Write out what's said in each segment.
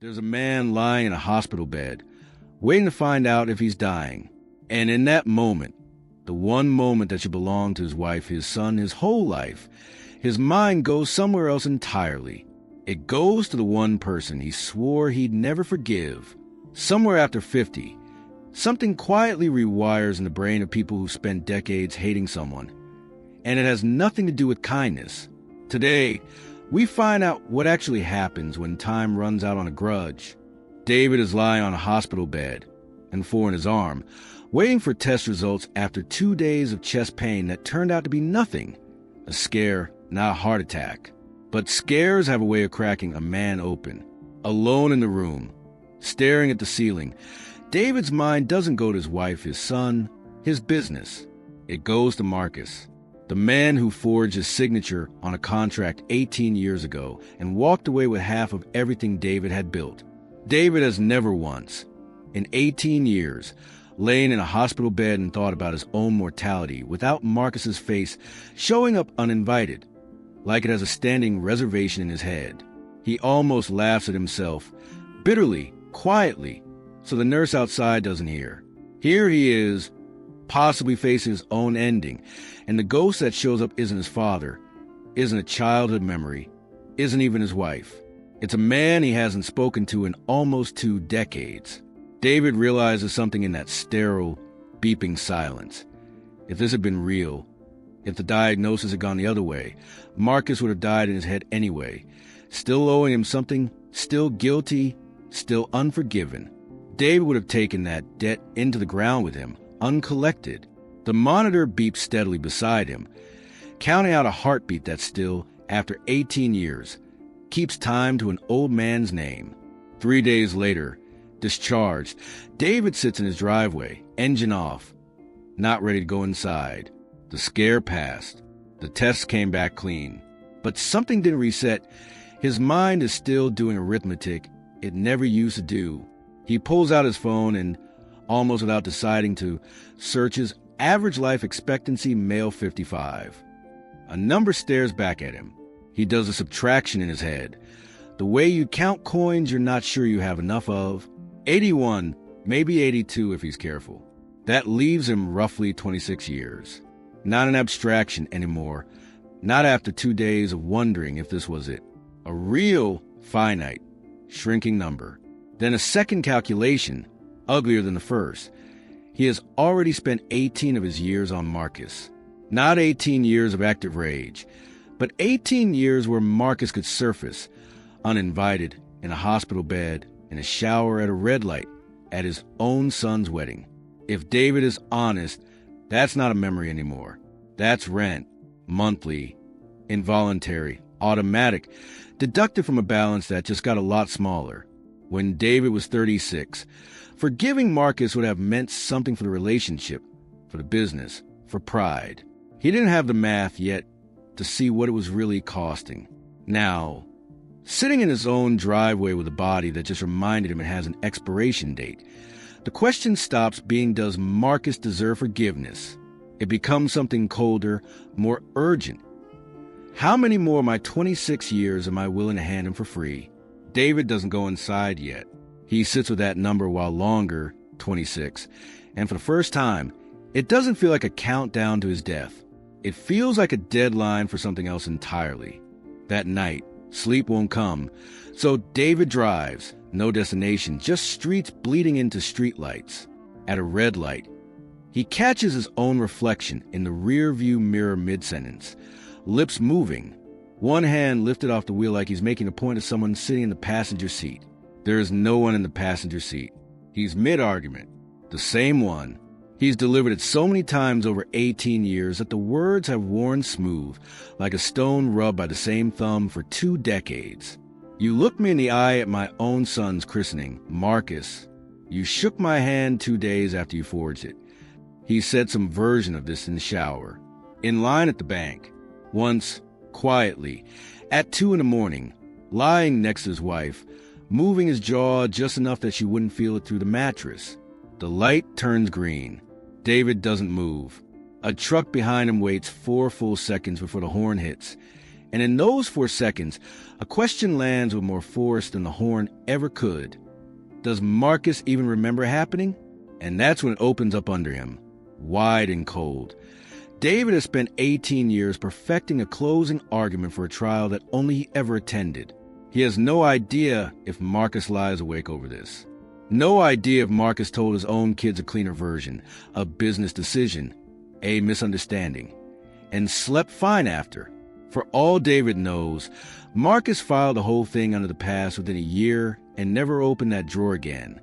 There's a man lying in a hospital bed, waiting to find out if he's dying. And in that moment, the one moment that should belong to his wife, his son, his whole life, his mind goes somewhere else entirely. It goes to the one person he swore he'd never forgive. Somewhere after 50, something quietly rewires in the brain of people who spent decades hating someone. And it has nothing to do with kindness. Today, we find out what actually happens when time runs out on a grudge. David is lying on a hospital bed, and in his arm, waiting for test results after 2 days of chest pain that turned out to be nothing. A scare, not a heart attack. But scares have a way of cracking a man open. Alone in the room, staring at the ceiling, David's mind doesn't go to his wife, his son, his business. It goes to Marcus, the man who forged his signature on a contract 18 years ago and walked away with half of everything David had built. David has never once, in 18 years, lain in a hospital bed and thought about his own mortality without Marcus's face showing up uninvited, like it has a standing reservation in his head. He almost laughs at himself, bitterly, quietly, so the nurse outside doesn't hear. Here he is, possibly facing his own ending, and the ghost that shows up isn't his father, isn't a childhood memory, isn't even his wife. It's a man he hasn't spoken to in almost 2 decades. David realizes something in that sterile, beeping silence. If this had been real, if the diagnosis had gone the other way, Marcus would have died in his head anyway, still owing him something, still guilty, still unforgiven. David would have taken that debt into the ground with him, uncollected. The monitor beeps steadily beside him, counting out a heartbeat that still, after 18 years, keeps time to an old man's name. 3 days later, discharged, David sits in his driveway, engine off, not ready to go inside. The scare passed. The tests came back clean. But something didn't reset. His mind is still doing arithmetic it never used to do. He pulls out his phone and, almost without deciding to, searches average life expectancy male 55. A number stares back at him. He does a subtraction in his head. The way you count coins you're not sure you have enough of. 81, maybe 82 if he's careful. That leaves him roughly 26 years. Not an abstraction anymore. Not after 2 days of wondering if this was it. A real, finite, shrinking number. Then a second calculation, uglier than the first. He has already spent 18 of his years on Marcus. Not 18 years of active rage, but 18 years where Marcus could surface, uninvited, in a hospital bed, in a shower at a red light, at his own son's wedding. If David is honest, that's not a memory anymore. That's rent, monthly, involuntary, automatic, deducted from a balance that just got a lot smaller. When David was 36, forgiving Marcus would have meant something for the relationship, for the business, for pride. He didn't have the math yet to see what it was really costing. Now, sitting in his own driveway with a body that just reminded him it has an expiration date, the question stops being, does Marcus deserve forgiveness? It becomes something colder, more urgent. How many more of my 26 years am I willing to hand him for free? David doesn't go inside yet. He sits with that number while longer, 26, and for the first time, it doesn't feel like a countdown to his death. It feels like a deadline for something else entirely. That night, sleep won't come, so David drives, no destination, just streets bleeding into streetlights. At a red light, he catches his own reflection in the rear-view mirror mid-sentence, lips moving, one hand lifted off the wheel like he's making a point to someone sitting in the passenger seat. There is no one in the passenger seat. He's mid-argument, the same one. He's delivered it so many times over 18 years that the words have worn smooth, like a stone rubbed by the same thumb for 2 decades. You looked me in the eye at my own son's christening, Marcus. You shook my hand 2 days after you forged it. He said some version of this in the shower. In line at the bank. Once, quietly, at 2 a.m, lying next to his wife, moving his jaw just enough that she wouldn't feel it through the mattress. The light turns green. David doesn't move. A truck behind him waits 4 full seconds before the horn hits, And in those 4 seconds, a question lands with more force than the horn ever could. Does Marcus even remember happening? And that's when it opens up under him, wide and cold. David has spent 18 years perfecting a closing argument for a trial that only he ever attended. He has no idea if Marcus lies awake over this. No idea if Marcus told his own kids a cleaner version, a business decision, a misunderstanding, and slept fine after. For all David knows, Marcus filed the whole thing under the past within a year and never opened that drawer again,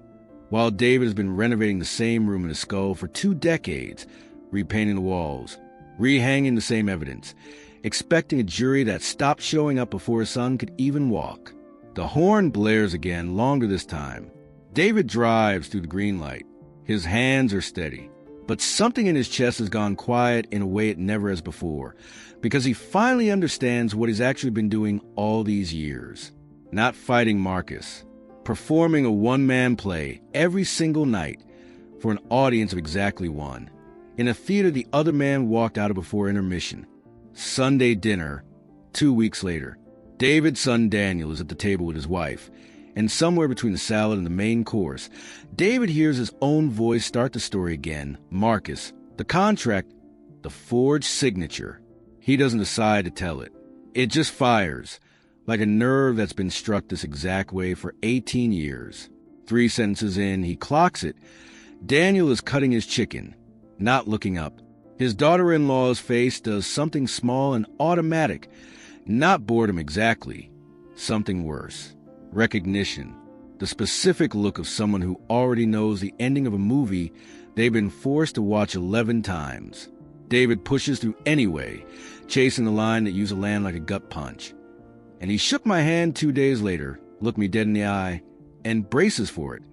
while David has been renovating the same room in his skull for 2 decades, repainting the walls, rehanging the same evidence, expecting a jury that stopped showing up before his son could even walk. The horn blares again, longer this time. David drives through the green light. His hands are steady, but something in his chest has gone quiet in a way it never has before, because he finally understands what he's actually been doing all these years. Not fighting Marcus, performing a one-man play every single night for an audience of exactly 1, in a theater the other man walked out of before intermission. Sunday dinner, 2 weeks later. David's son Daniel is at the table with his wife, and somewhere between the salad and the main course, David hears his own voice start the story again. Marcus, the contract, the forged signature. He doesn't decide to tell it. It just fires, like a nerve that's been struck this exact way for 18 years. 3 sentences in, he clocks it. Daniel is cutting his chicken, not looking up. His daughter-in-law's face does something small and automatic. Not boredom exactly. Something worse. Recognition. The specific look of someone who already knows the ending of a movie they've been forced to watch 11 times. David pushes through anyway, chasing the line that used to land like a gut punch. And he shook my hand 2 days later, looked me dead in the eye, and braces for it.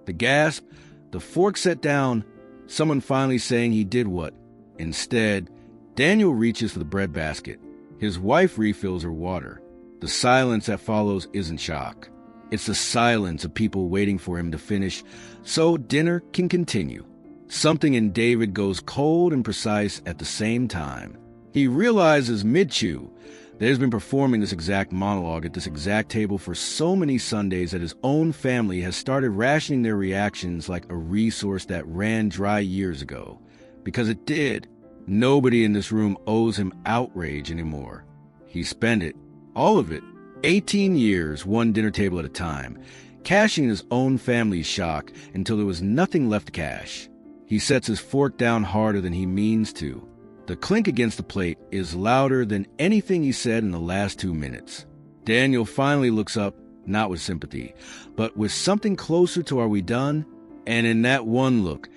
The gasp, the fork set down, someone finally saying he did what. Instead, Daniel reaches for the bread basket. His wife refills her water. The silence that follows isn't shock. It's the silence of people waiting for him to finish so dinner can continue. Something in David goes cold and precise at the same time. He realizes mid-chew that he's been performing this exact monologue at this exact table for so many Sundays that his own family has started rationing their reactions like a resource that ran dry years ago. Because it did. Nobody in this room owes him outrage anymore. He spent it, all of it, 18 years, one dinner table at a time, cashing his own family's shock until there was nothing left to cash. He sets his fork down harder than he means to. The clink against the plate is louder than anything he said in the last 2 minutes. Daniel finally looks up, not with sympathy, but with something closer to "Are we done?" And in that one look,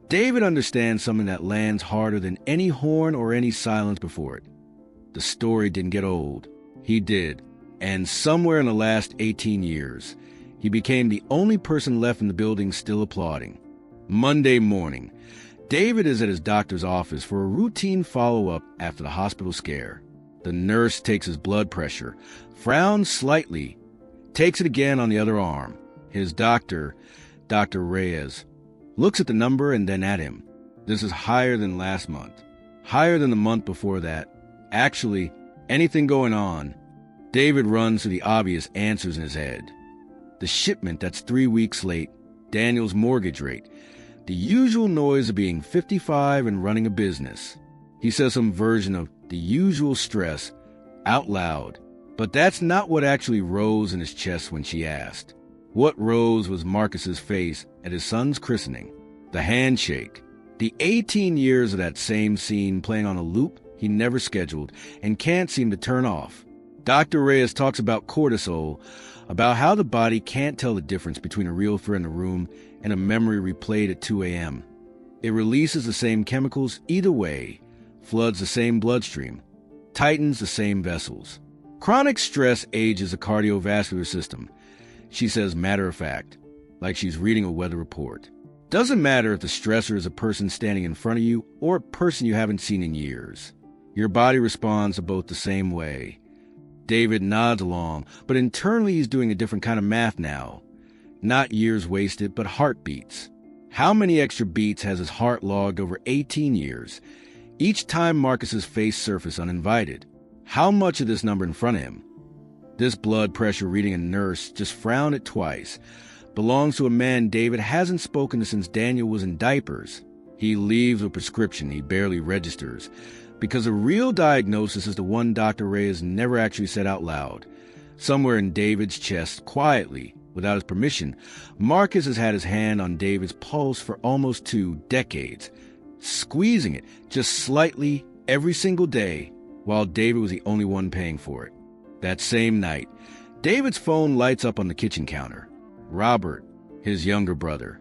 David understands something that lands harder than any horn or any silence before it. The story didn't get old. He did. And somewhere in the last 18 years, he became the only person left in the building still applauding. Monday morning, David is at his doctor's office for a routine follow-up after the hospital scare. The nurse takes his blood pressure, frowns slightly, takes it again on the other arm. His doctor, Dr. Reyes, looks at the number and then at him. This is higher than last month, higher than the month before that. Actually, anything going on? David runs through the obvious answers in his head. The shipment that's 3 weeks late, Daniel's mortgage rate, the usual noise of being 55 and running a business. He says some version of the usual stress out loud, but that's not what actually rose in his chest when she asked. What rose was Marcus's face at his son's christening, the handshake, the 18 years of that same scene playing on a loop he never scheduled and can't seem to turn off. Dr. Reyes talks about cortisol, about how the body can't tell the difference between a real threat in the room and a memory replayed at 2 a.m. It releases the same chemicals either way, floods the same bloodstream, tightens the same vessels. Chronic stress ages the cardiovascular system, she says matter of fact, like she's reading a weather report. Doesn't matter if the stressor is a person standing in front of you or a person you haven't seen in years. Your body responds to both the same way. David nods along, but internally he's doing a different kind of math now. Not years wasted, but heartbeats. How many extra beats has his heart logged over 18 years, each time Marcus's face surfaced uninvited? How much of this number in front of him, this blood pressure reading a nurse just frowned at twice, belongs to a man David hasn't spoken to since Daniel was in diapers. He leaves a prescription he barely registers, because a real diagnosis is the one Dr. Ray has never actually said out loud. Somewhere in David's chest, quietly, without his permission, Marcus has had his hand on David's pulse for almost 2 decades, squeezing it just slightly every single day, while David was the only one paying for it. That same night, David's phone lights up on the kitchen counter. Robert, his younger brother,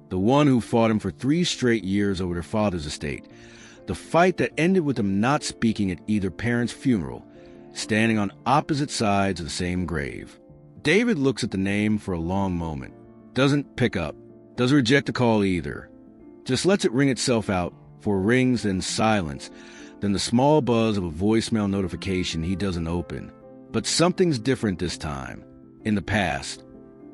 the one who fought him for 3 straight years over their father's estate, the fight that ended with them not speaking at either parent's funeral, standing on opposite sides of the same grave. David looks at the name for a long moment, doesn't pick up, doesn't reject the call either, just lets it ring itself out, for rings, then silence, then the small buzz of a voicemail notification he doesn't open. But something's different this time. In the past,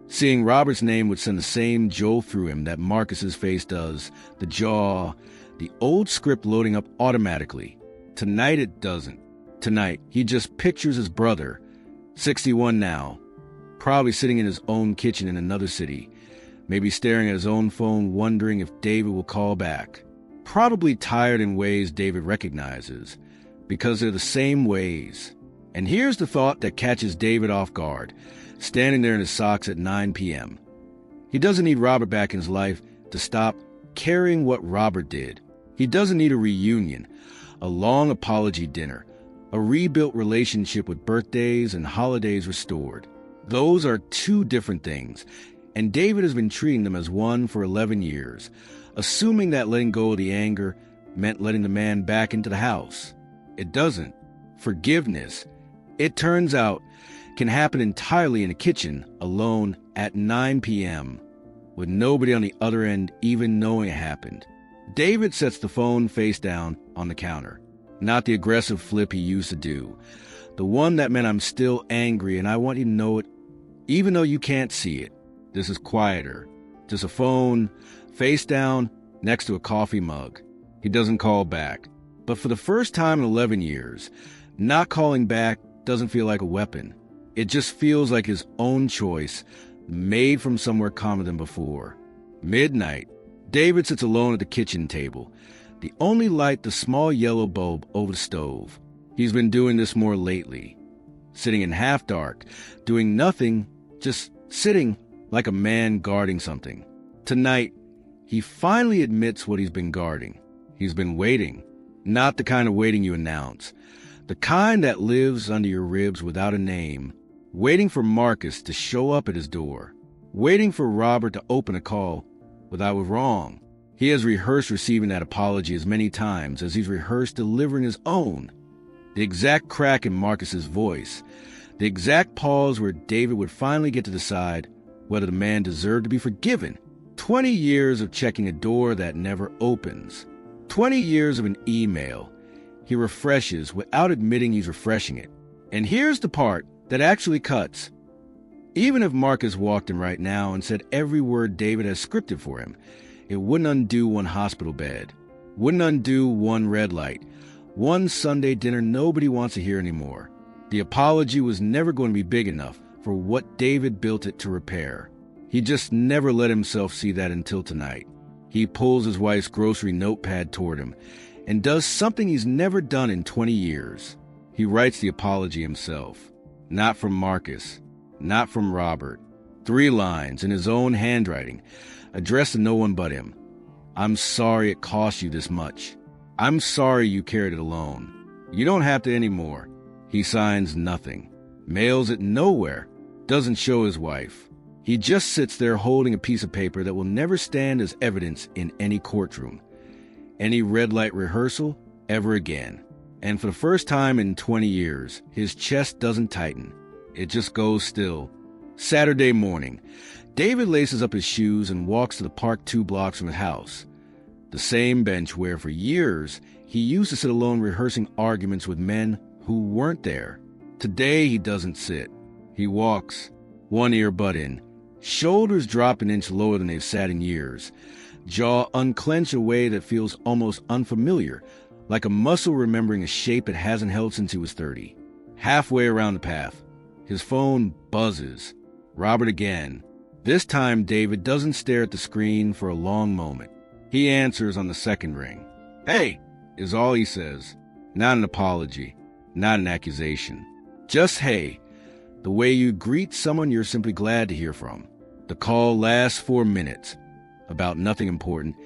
seeing Robert's name would send the same jolt through him that Marcus's face does, the jaw, the old script loading up automatically. Tonight it doesn't. Tonight, he just pictures his brother, 61 now, probably sitting in his own kitchen in another city, maybe staring at his own phone wondering if David will call back. Probably tired in ways David recognizes, because they're the same ways. And here's the thought that catches David off guard, standing there in his socks at 9 p.m. He doesn't need Robert back in his life to stop caring what Robert did. He doesn't need a reunion, a long apology dinner, a rebuilt relationship with birthdays and holidays restored. Those are 2 different things, and David has been treating them as one for 11 years, assuming that letting go of the anger meant letting the man back into the house. It doesn't. Forgiveness, it turns out, can happen entirely in a kitchen, alone, at 9 p.m., with nobody on the other end even knowing it happened. David sets the phone face down on the counter. Not the aggressive flip he used to do. The one that meant I'm still angry and I want you to know it, even though you can't see it. This is quieter. Just a phone, face down, next to a coffee mug. He doesn't call back. But for the first time in 11 years, not calling back doesn't feel like a weapon. It just feels like his own choice, made from somewhere calmer than before. Midnight. David sits alone at the kitchen table. The only light, the small yellow bulb over the stove. He's been doing this more lately. Sitting in half dark, doing nothing, just sitting like a man guarding something. Tonight, he finally admits what he's been guarding. He's been waiting. Not the kind of waiting you announce. The kind that lives under your ribs without a name. Waiting for Marcus to show up at his door. Waiting for Robert to open a call without a wrong. He has rehearsed receiving that apology as many times as he's rehearsed delivering his own. The exact crack in Marcus's voice. The exact pause where David would finally get to decide whether the man deserved to be forgiven. 20 years of checking a door that never opens. 20 years of an email he refreshes without admitting he's refreshing it. And here's the part that actually cuts. Even if Marcus walked in right now and said every word David has scripted for him, it wouldn't undo one hospital bed, wouldn't undo one red light, one Sunday dinner nobody wants to hear anymore. The apology was never going to be big enough for what David built it to repair. He just never let himself see that until tonight. He pulls his wife's grocery notepad toward him and does something he's never done in 20 years. He writes the apology himself. Not from Marcus, not from Robert. 3 lines in his own handwriting, addressed to no one but him. I'm sorry it cost you this much. I'm sorry you carried it alone. You don't have to anymore. He signs nothing, mails it nowhere, doesn't show his wife. He just sits there holding a piece of paper that will never stand as evidence in any courtroom, any red light rehearsal, ever again. And for the first time in 20 years, his chest doesn't tighten. It just goes still. Saturday morning, David laces up his shoes and walks to the park 2 blocks from his house. The same bench where for years he used to sit alone rehearsing arguments with men who weren't there. Today he doesn't sit. He walks, one earbud in, shoulders drop an inch lower than they've sat in years, jaw unclenched a way that feels almost unfamiliar, like a muscle remembering a shape it hasn't held since he was 30. Halfway around the path, his phone buzzes. Robert again. This time, David doesn't stare at the screen for a long moment. He answers on the second ring. "Hey," is all he says. Not an apology, not an accusation. Just hey, the way you greet someone you're simply glad to hear from. The call lasts 4 minutes, about nothing important,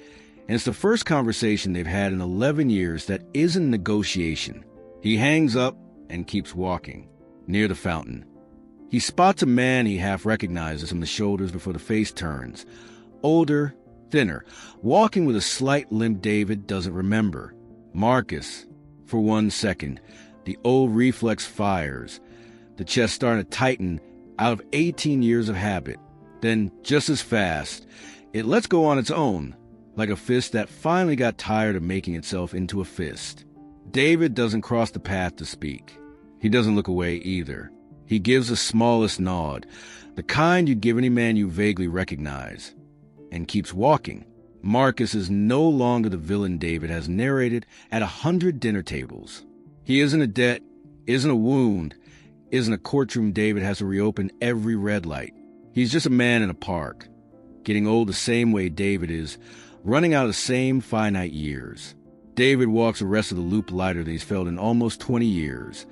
and it's the first conversation they've had in 11 years that isn't negotiation. He hangs up and keeps walking, near the fountain. He spots a man he half recognizes from the shoulders before the face turns. Older, thinner, walking with a slight limp David doesn't remember. Marcus. For 1 second, the old reflex fires, the chest starting to tighten out of 18 years of habit. Then, just as fast, it lets go on its own, like a fist that finally got tired of making itself into a fist. David doesn't cross the path to speak. He doesn't look away either. He gives the smallest nod, the kind you'd give any man you vaguely recognize, and keeps walking. Marcus is no longer the villain David has narrated at 100 dinner tables. He isn't a debt, isn't a wound, isn't a courtroom David has to reopen every red light. He's just a man in a park, getting old the same way David is, running out of the same finite years. David walks the rest of the loop lighter than he's felt in almost 20 years.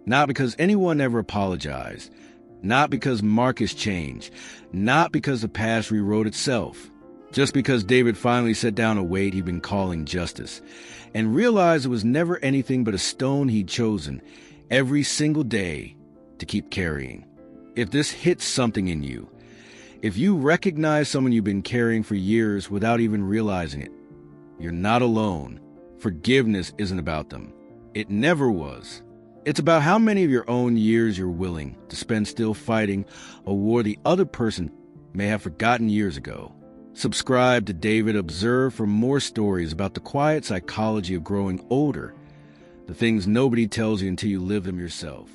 Not because anyone ever apologized, not because Marcus changed, not because the past rewrote itself. Just because David finally set down a weight he'd been calling justice, and realized it was never anything but a stone he'd chosen, every single day, to keep carrying. If this hits something in you, if you recognize someone you've been carrying for years without even realizing it, you're not alone. Forgiveness isn't about them. It never was. It's about how many of your own years you're willing to spend still fighting a war the other person may have forgotten years ago. Subscribe to David Observe for more stories about the quiet psychology of growing older, the things nobody tells you until you live them yourself.